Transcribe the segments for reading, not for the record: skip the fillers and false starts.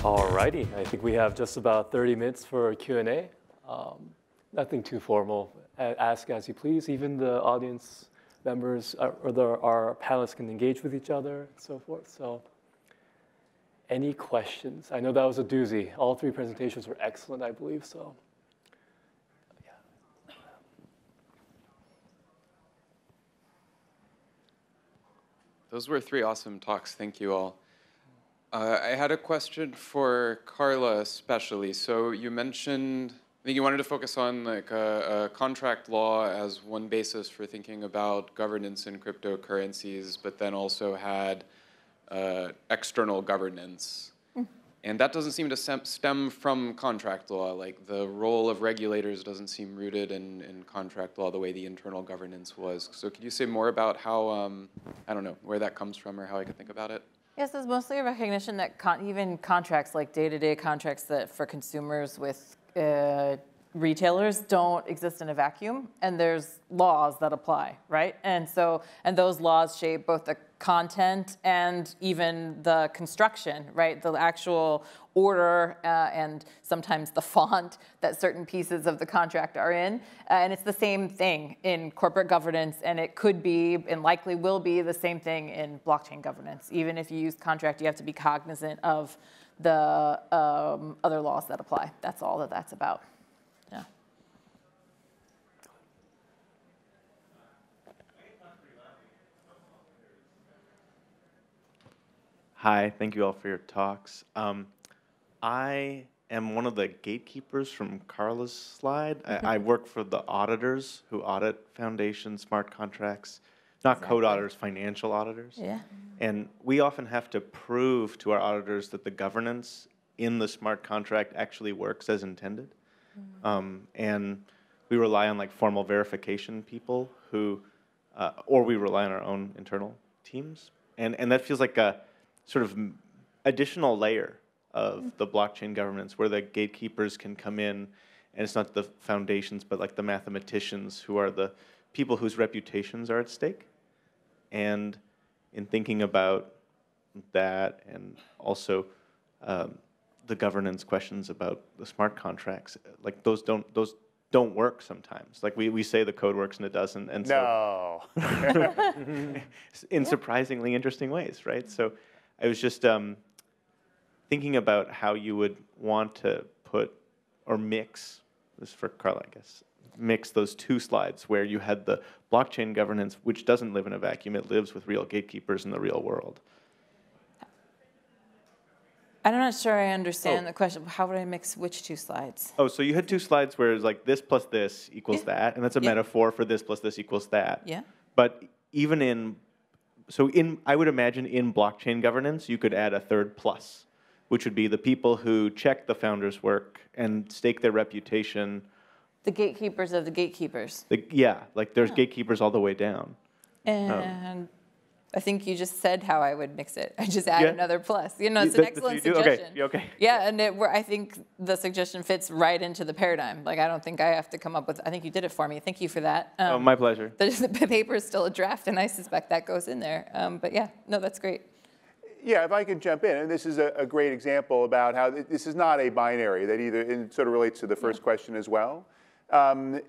Alrighty, I think we have just about 30 minutes for Q&A. Nothing too formal. Ask as you please. Even the audience members or our panelists can engage with each other and so forth. So any questions? I know that was a doozy. All three presentations were excellent, I believe. So yeah. Those were three awesome talks. Thank you all. I had a question for Carla especially. So you mentioned, I think you wanted to focus on like a contract law as one basis for thinking about governance in cryptocurrencies, but then also had external governance. And that doesn't seem to stem from contract law. Like the role of regulators doesn't seem rooted in contract law the way the internal governance was. So could you say more about how, I don't know, where that comes from or how I could think about it? Yes, it's mostly a recognition that even contracts, like day-to-day contracts that for consumers with retailers don't exist in a vacuum, and there's laws that apply, right? And those laws shape both the content and even the construction, right? The actual order and sometimes the font that certain pieces of the contract are in. And it's the same thing in corporate governance, and it could be and likely will be the same thing in blockchain governance. Even if you use contract, you have to be cognizant of the other laws that apply. That's all that's about. Yeah. Hi, thank you all for your talks. I am one of the gatekeepers from Carla's slide. I work for the auditors who audit foundation smart contracts, not code auditors, financial auditors. Yeah. And we often have to prove to our auditors that the governance in the smart contract actually works as intended. And we rely on like formal verification people who, or we rely on our own internal teams. And that feels like a sort of additional layer of the blockchain governance where the gatekeepers can come in, and it's not the foundations, but like the mathematicians who are the people whose reputations are at stake. And in thinking about that, and also the governance questions about the smart contracts, like those don't work sometimes. Like we say the code works and it doesn't, and so in surprisingly interesting ways, right? So I was just thinking about how you would want to put or mix, this is for Carla, I guess, mix those two slides where you had the blockchain governance, which doesn't live in a vacuum, it lives with real gatekeepers in the real world. I'm not sure I understand the question. How would I mix which two slides? Oh, so you had two slides where it's like this plus this equals that, and that's a metaphor for this plus this equals that. Yeah. But even I would imagine in blockchain governance, you could add a third plus, which would be the people who check the founder's work and stake their reputation. The gatekeepers of the gatekeepers. Like there's gatekeepers all the way down. And I think you just said how I would mix it. I just add another plus. You know, it's an excellent suggestion. Okay. Yeah, and I think the suggestion fits right into the paradigm. Like, I don't think I have to come up with, I think you did it for me. Thank you for that. Oh, my pleasure. The paper is still a draft, and I suspect that goes in there. But yeah, no, that's great. Yeah, if I could jump in, and this is a great example about how this is not a binary that either, and it sort of relates to the first question as well.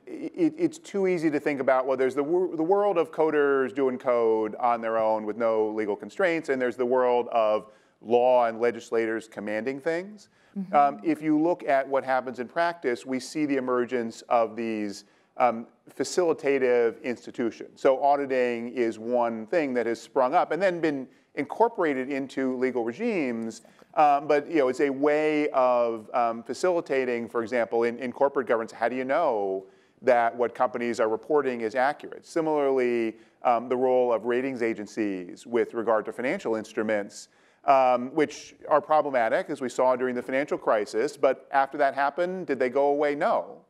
It's too easy to think about, well, there's the world of coders doing code on their own with no legal constraints, and there's the world of law and legislators commanding things. If you look at what happens in practice, we see the emergence of these facilitative institutions. So auditing is one thing that has sprung up and then been incorporated into legal regimes. But it's a way of facilitating, for example, in corporate governance, how do you know that what companies are reporting is accurate? Similarly, the role of ratings agencies with regard to financial instruments, which are problematic, as we saw during the financial crisis. But after that happened, did they go away? No,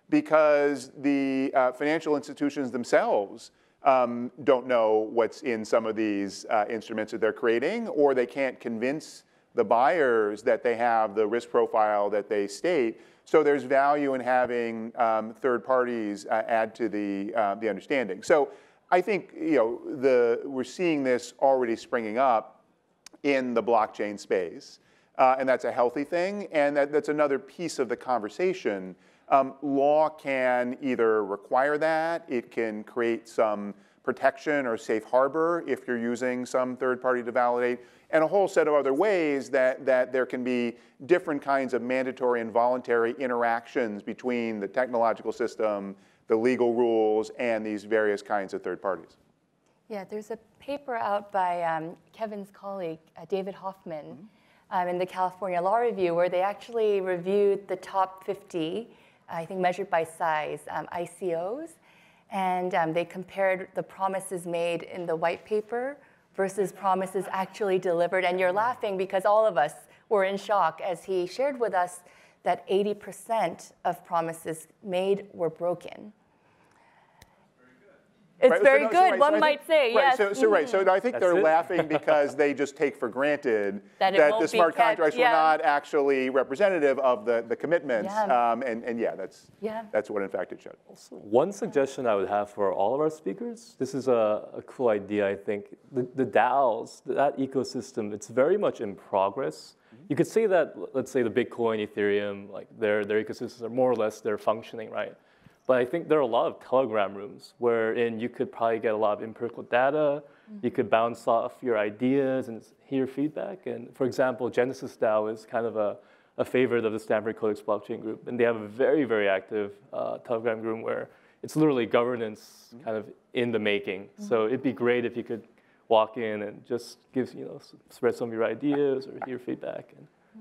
because the financial institutions themselves don't know what's in some of these instruments that they're creating, or they can't convince the buyers that they have the risk profile that they state. So there's value in having third parties add to the understanding. So I think we're seeing this already springing up in the blockchain space. and that's a healthy thing, and that's another piece of the conversation. Law can either require that, it can create some protection or safe harbor if you're using some third party to validate, and a whole set of other ways that there can be different kinds of mandatory and voluntary interactions between the technological system, the legal rules, and these various kinds of third parties. Yeah, there's a paper out by Kevin's colleague, David Hoffman, in the California Law Review, where they actually reviewed the top 50, I think measured by size, ICOs, and they compared the promises made in the white paper versus promises actually delivered. And you're laughing because all of us were in shock as he shared with us that 80% of promises made were broken. It's very good, one might say, yes. So I think they're laughing because they just take for granted that the smart contracts were not actually representative of the commitments. And that's what in fact it showed. Also, one suggestion I would have for all of our speakers, this is a cool idea, I think. The DAOs, that ecosystem, it's very much in progress. You could say that, let's say the Bitcoin, Ethereum, like their ecosystems are more or less, they're functioning, right? But I think there are a lot of Telegram rooms wherein you could probably get a lot of empirical data. You could bounce off your ideas and hear feedback. And for example, Genesis DAO is kind of a favorite of the Stanford Codex blockchain group. And they have a very, very active Telegram group where it's literally governance kind of in the making. So it'd be great if you could walk in and just give, spread some of your ideas or hear feedback.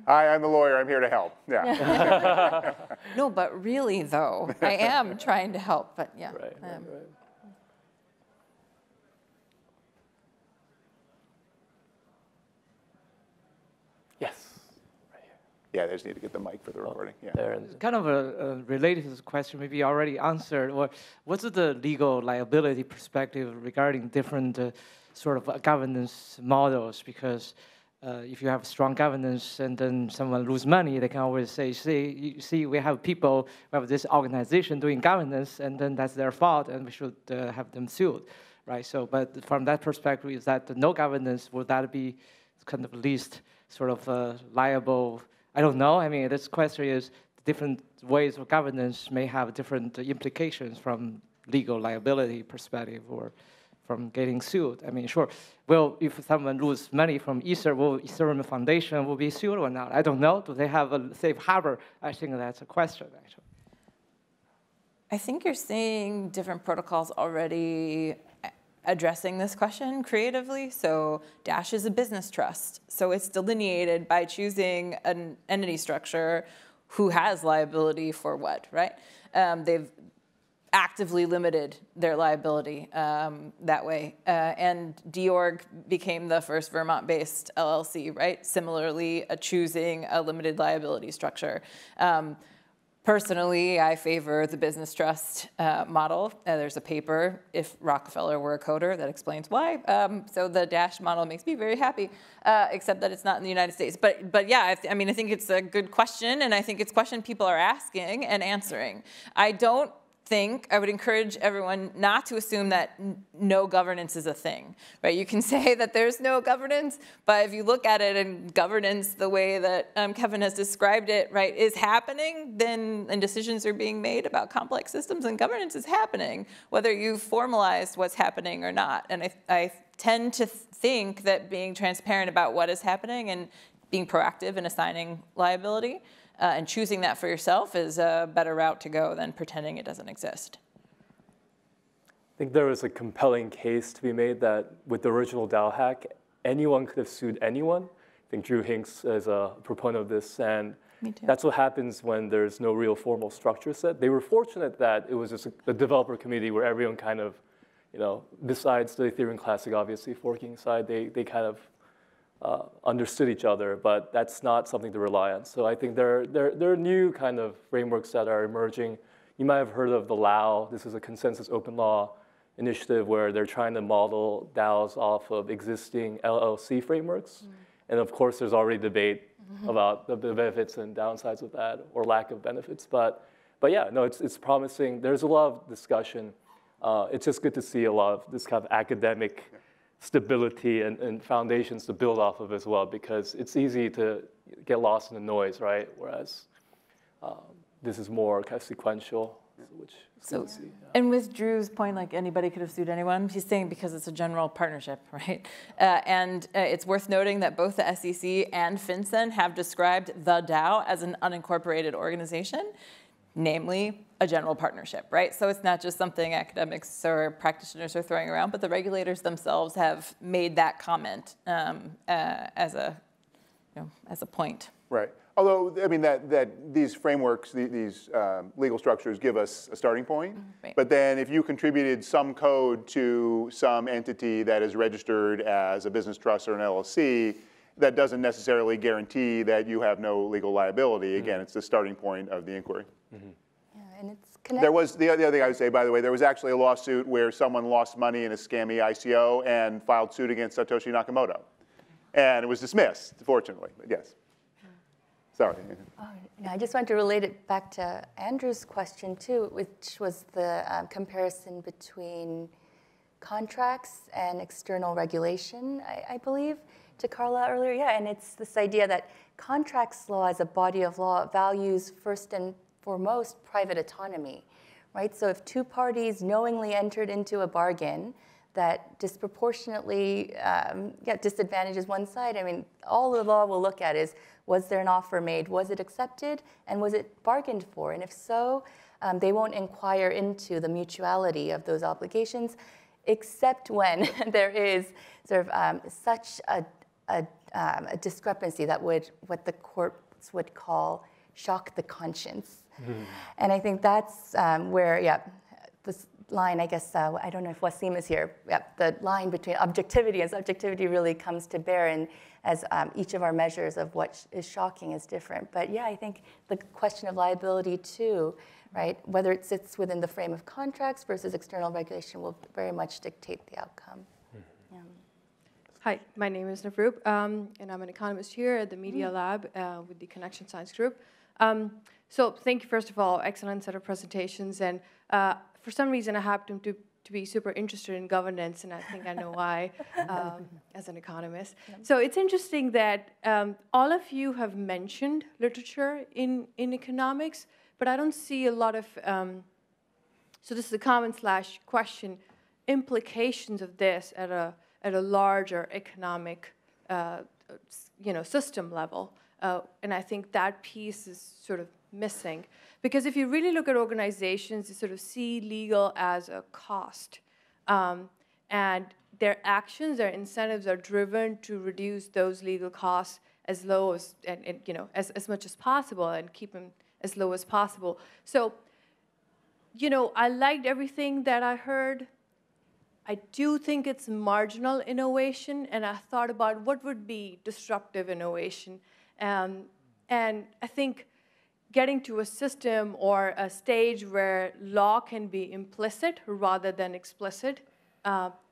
Hi, I'm the lawyer. I'm here to help. Yeah. No, but really, though, I am trying to help. But yeah. Right. Yes. Right here. Yeah, they just need to get the mic for the recording. Yeah. It's kind of a related to this question, maybe already answered. What's the legal liability perspective regarding different sort of governance models? Because if you have strong governance and then someone lose money, they can always say, see, we have people, we have this organization doing governance, and then that's their fault, and we should have them sued, right? So, but from that perspective, is that no governance, would that be kind of least sort of liable? I don't know. I mean, this question is different ways of governance may have different implications from legal liability perspective or from getting sued. I mean, sure. Well, if someone loses money from Ether, will Ethereum Foundation will be sued or not? I don't know. Do they have a safe harbor? I think that's a question, actually. I think you're seeing different protocols already addressing this question creatively. So Dash is a business trust. So it's delineated by choosing an entity structure who has liability for what, right? They've actively limited their liability that way. And DORG became the first Vermont-based LLC, right? Similarly, choosing a limited liability structure. Personally, I favor the business trust model. There's a paper, If Rockefeller Were a Coder, that explains why. So the Dash model makes me very happy, except that it's not in the United States. But yeah, I mean, I think it's a good question, and I think it's a question people are asking and answering. I would encourage everyone not to assume that no governance is a thing, right? You can say that there's no governance, but if you look at it and governance the way that Kevin has described it, right, is happening, and decisions are being made about complex systems, and governance is happening, whether you've formalized what's happening or not. And I tend to think that being transparent about what is happening and being proactive in assigning liability and choosing that for yourself is a better route to go than pretending it doesn't exist. I think there was a compelling case to be made that with the original DAO hack, anyone could have sued anyone. I think Drew Hinks is a proponent of this, and that's what happens when there's no real formal structure set. They were fortunate that it was just a developer community where everyone kind of, besides the Ethereum Classic, obviously, forking side, they kind of understood each other, but that's not something to rely on. So I think there are new kind of frameworks that are emerging. You might have heard of the LAO. This is a consensus open law initiative where they're trying to model DAOs off of existing LLC frameworks. And of course, there's already debate about the benefits and downsides of that, or lack of benefits. But yeah, no, it's promising. There's a lot of discussion. It's just good to see a lot of this kind of academic stability and foundations to build off of as well, because it's easy to get lost in the noise, right? Whereas this is more kind of sequential, which is good to see. Yeah. And with Drew's point, like anybody could have sued anyone, he's saying because it's a general partnership, right? And it's worth noting that both the SEC and FinCEN have described the DAO as an unincorporated organization, namely a general partnership, right? So it's not just something academics or practitioners are throwing around, but the regulators themselves have made that comment as a point. Right. Although, I mean, that these frameworks, these legal structures give us a starting point. Right. But then if you contributed some code to some entity that is registered as a business trust or an LLC, that doesn't necessarily guarantee that you have no legal liability. Again, it's the starting point of the inquiry. Yeah, and it's connected. There was, the other thing I would say, by the way, there was actually a lawsuit where someone lost money in a scammy ICO and filed suit against Satoshi Nakamoto. And it was dismissed, fortunately, but yes. Sorry. Oh, no, I just wanted to relate it back to Andrew's question too, which was the comparison between contracts and external regulation, I believe, to Carla earlier. Yeah, and it's this idea that contracts law as a body of law values first and foremost private autonomy, right? So if two parties knowingly entered into a bargain that disproportionately disadvantages one side, I mean, all the law will look at is, was there an offer made? Was it accepted? And was it bargained for? And if so, they won't inquire into the mutuality of those obligations, except when there is sort of such a discrepancy that would, what the courts would call, shock the conscience. Mm-hmm. And I think that's where, this line, I guess, I don't know if Wasim is here, the line between objectivity and subjectivity really comes to bear, and as each of our measures of what is shocking is different. But yeah, I think the question of liability too, right, whether it sits within the frame of contracts versus external regulation will very much dictate the outcome. Mm-hmm. Yeah. Hi, my name is Navroop, and I'm an economist here at the Media Lab with the Connection Science Group. So thank you, first of all, excellent set of presentations. And for some reason, I happen to be super interested in governance, and I think I know why as an economist. So it's interesting that all of you have mentioned literature in economics, but I don't see a lot of, so this is a comment/question, implications of this at a larger economic system level. And I think that piece is sort of missing. Because if you really look at organizations, you sort of see legal as a cost. And their actions, their incentives are driven to reduce those legal costs as low as, as much as possible and keep them as low as possible. So, I liked everything that I heard. I do think it's marginal innovation, and I thought about what would be disruptive innovation. And I think getting to a system or a stage where law can be implicit rather than explicit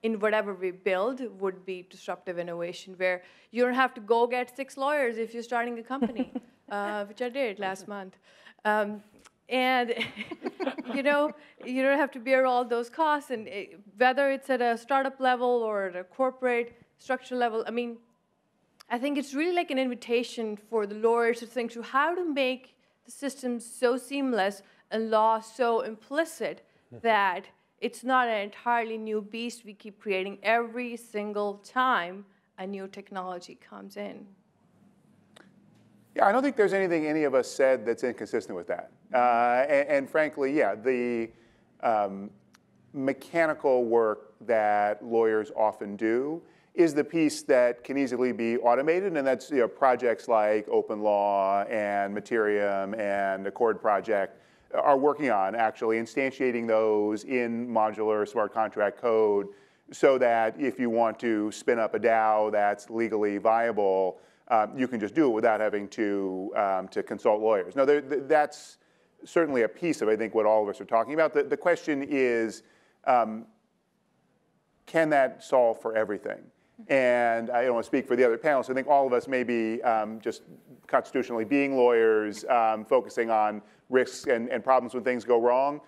in whatever we build would be disruptive innovation, where you don't have to go get 6 lawyers if you're starting a company, which I did last month. And you don't have to bear all those costs, and whether it's at a startup level or at a corporate structure level, I mean, I think it's really like an invitation for the lawyers to think through how to make the system so seamless and law so implicit that it's not an entirely new beast we keep creating every single time a new technology comes in. Yeah, I don't think there's anything any of us said that's inconsistent with that. And frankly, yeah, the mechanical work that lawyers often do is the piece that can easily be automated, and that's projects like Open Law and Materium and Accord Project are working on actually instantiating those in modular smart contract code so that if you want to spin up a DAO that's legally viable, you can just do it without having to consult lawyers. Now, that's certainly a piece of, I think, what all of us are talking about. The question is, can that solve for everything? And I don't want to speak for the other panelists. I think all of us may be just constitutionally being lawyers, focusing on risks and problems when things go wrong.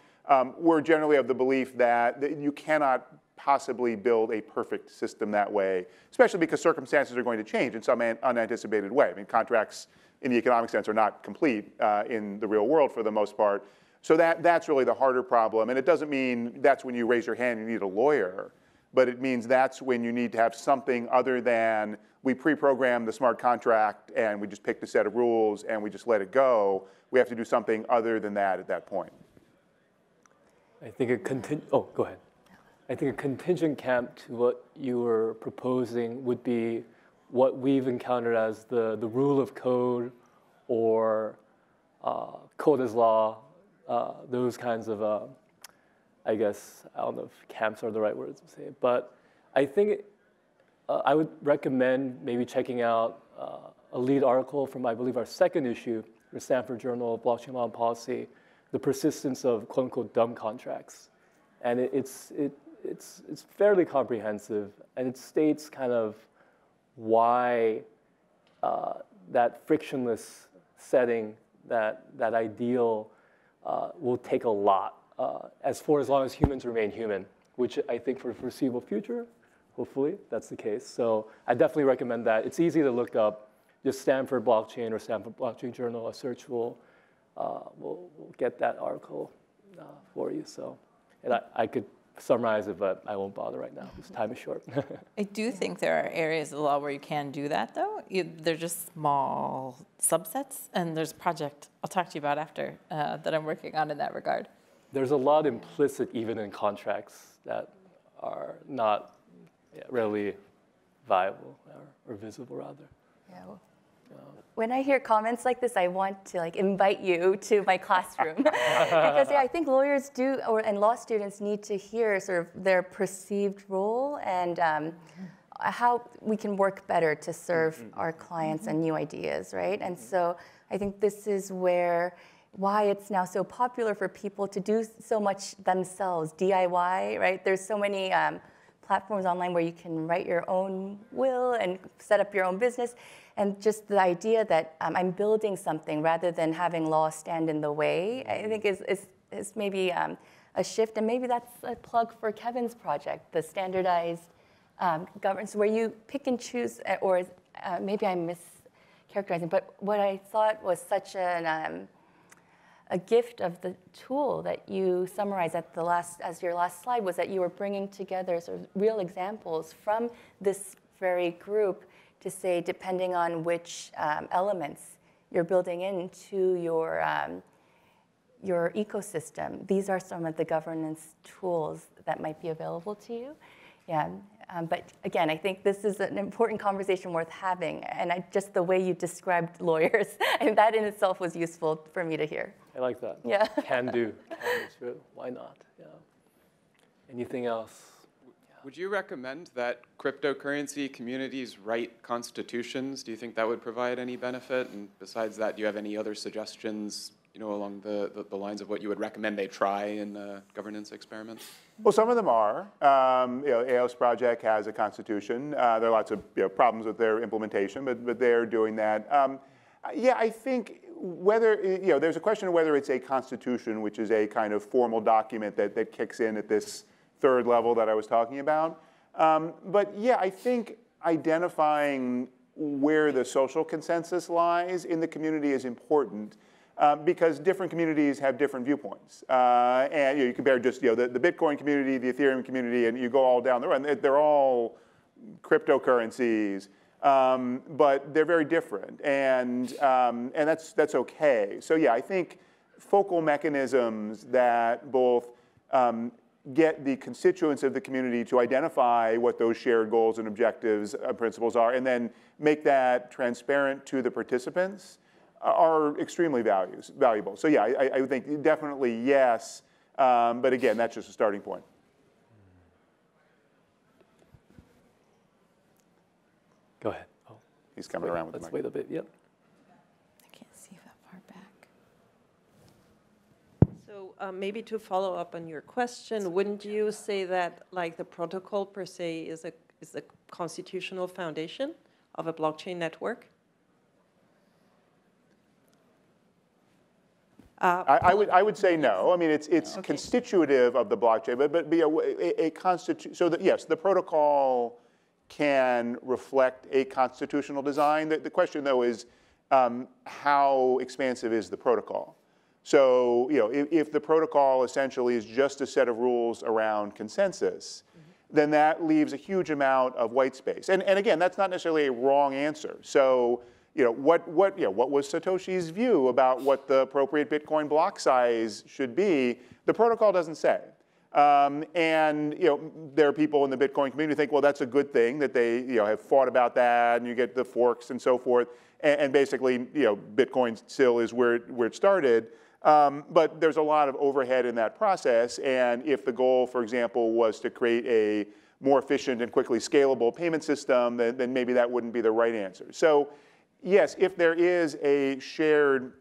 We're generally of the belief that you cannot possibly build a perfect system that way, especially because circumstances are going to change in some unanticipated way. I mean, contracts in the economic sense are not complete in the real world for the most part. So that's really the harder problem. And it doesn't mean that's when you raise your hand, you need a lawyer. But it means that's when you need to have something other than we pre-program the smart contract and we just picked a set of rules and we just let it go. We have to do something other than that at that point. I think go ahead. I think a contingent camp to what you were proposing would be what we've encountered as the rule of code or code as law, those kinds of, I guess, I don't know if camps are the right words to say, but I think I would recommend maybe checking out a lead article from, I believe, our second issue, the Stanford Journal of Blockchain Law and Policy, the persistence of quote-unquote dumb contracts. And it's fairly comprehensive, and it states kind of why that frictionless setting, that ideal will take a lot as long as humans remain human, which I think for the foreseeable future, hopefully that's the case. So I definitely recommend that. It's easy to look up, just Stanford Blockchain or Stanford Blockchain Journal, a search will get that article for you. So, and I could summarize it, but I won't bother right now because time is short. I do think there are areas of the law where you can do that, though. They're just small subsets, and there's a project I'll talk to you about after that I'm working on in that regard. There's a lot implicit even in contracts that are not readily viable or visible, rather. Yeah. When I hear comments like this, I want to invite you to my classroom because I think lawyers do, and law students need to hear sort of their perceived role and how we can work better to serve our clients and new ideas, right? And so I think this is why it's now so popular for people to do so much themselves, DIY, right? There's so many platforms online where you can write your own will and set up your own business. And just the idea that I'm building something rather than having law stand in the way, I think is maybe a shift. And maybe that's a plug for Kevin's project, the standardized governance, where you pick and choose, or maybe I'm mischaracterizing, but what I thought was such a gift of the tool that you summarized as your last slide was that you were bringing together sort of real examples from this very group to say, depending on which elements you're building into your ecosystem, these are some of the governance tools that might be available to you. Yeah, but again, I think this is an important conversation worth having, and just the way you described lawyers, and that in itself was useful for me to hear. I like that. Yeah. Can do. Why not? Yeah. Anything else? Would you recommend that cryptocurrency communities write constitutions? Do you think that would provide any benefit? And besides that, do you have any other suggestions, along the lines of what you would recommend they try in governance experiments? Well, some of them are. AO's project has a constitution. There are lots of problems with their implementation, but they're doing that. Yeah, I think whether there's a question of whether it's a constitution, which is a kind of formal document that kicks in at this third level that I was talking about. But yeah, I think identifying where the social consensus lies in the community is important because different communities have different viewpoints. And you compare just the Bitcoin community, the Ethereum community, and you go all down the road. They're all cryptocurrencies, but they're very different, and that's okay. So yeah, I think focal mechanisms that both get the constituents of the community to identify what those shared goals and objectives, principles are, and then make that transparent to the participants are extremely valuable. So yeah, I would think definitely yes, but again, that's just a starting point. Go ahead. Oh, he's coming around with the mic. Let's wait a bit. Yep. I can't see that far back. So maybe to follow up on your question, wouldn't you say that the protocol per se is a constitutional foundation of a blockchain network? I would say no. I mean, it's Okay. constitutive of the blockchain, but be a so that yes, the protocol can reflect a constitutional design. The question though is how expansive is the protocol? So if the protocol essentially is just a set of rules around consensus, then that leaves a huge amount of white space. And again, that's not necessarily a wrong answer. So what was Satoshi's view about what the appropriate Bitcoin block size should be? The protocol doesn't say. And there are people in the Bitcoin community who think, well, that's a good thing that they have fought about that, and you get the forks and so forth. And basically, Bitcoin still is where it started. But there's a lot of overhead in that process, and if the goal, for example, was to create a more efficient and quickly scalable payment system, then maybe that wouldn't be the right answer. So yes, if there is a shared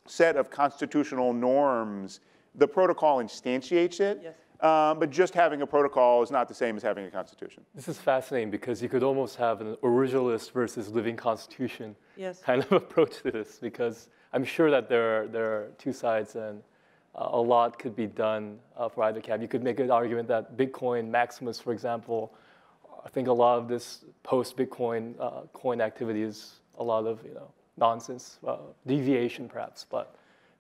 set of constitutional norms, the protocol instantiates it, yes. But just having a protocol is not the same as having a constitution. This is fascinating because you could almost have an originalist versus living constitution kind of approach to this, because I'm sure that there are two sides, and a lot could be done for either camp. You could make an argument that Bitcoin Maximus, for example, I think a lot of this post-Bitcoin coin activity is a lot of nonsense, deviation perhaps, but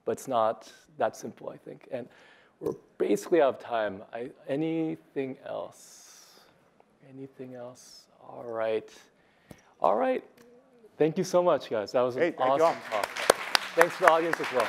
it's not that simple, I think. And we're basically out of time. Anything else? Anything else? All right. All right. Thank you so much, guys. That was an awesome talk. Thanks to the audience as well.